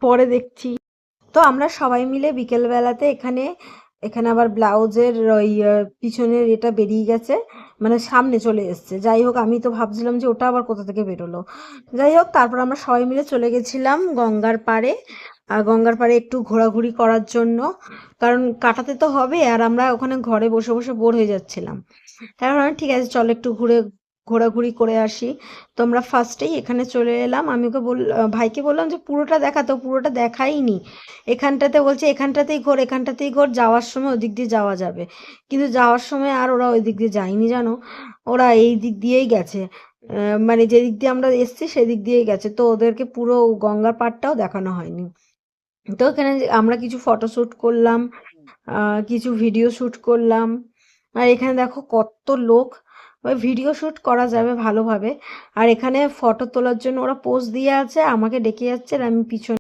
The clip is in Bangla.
পরে দেখছি। তো আমরা সবাই মিলে বিকেলবেলাতে এখানে এখানে আবার ব্লাউজের ওই পিছনের এটা বেরিয়ে গেছে, মানে সামনে চলে এসছে। যাই হোক, আমি তো ভাবছিলাম যে ওটা আবার কোথা থেকে বেরোলো। যাই হোক, তারপর আমরা সবাই মিলে চলে গেছিলাম গঙ্গার পাড়ে। আর গঙ্গার পাড়ে একটু ঘোরাঘুরি করার জন্য, কারণ কাটাতে তো হবে, আর আমরা ওখানে ঘরে বসে বসে বোর হয়ে যাচ্ছিলাম। তারপর আমি, ঠিক আছে চল একটু ঘোরাঘুরি করে আসি। তো আমরা ফার্স্টেই এখানে চলে এলাম। আমি ওকে ভাইকে বললাম যে পুরোটা দেখা, তো পুরোটা দেখাইনি। এখানটাতে বলছে এখানটাতেই ঘোর, যাওয়ার সময় ওদিক দিয়ে যাওয়া যাবে। কিন্তু যাওয়ার সময় আর ওরা ওই দিক দিয়ে যায়নি জানো, ওরা এই দিক দিয়েই গেছে। মানে যেদিক দিয়ে আমরা এসছি সেদিক দিয়েই গেছে, তো ওদেরকে পুরো গঙ্গার পাড়টাও দেখানো হয়নি। তো এখানে আমরা কিছু ফটোশ্যুট করলাম, কিছু ভিডিও শ্যুট করলাম। আর এখানে দেখো কত লোক, ওই ভিডিও শ্যুট করা যাবে ভালোভাবে। আর এখানে ফটো তোলার জন্য ওরা পোজ দিয়ে আছে, আমাকে ডেকে যাচ্ছে, আর আমি পিছনে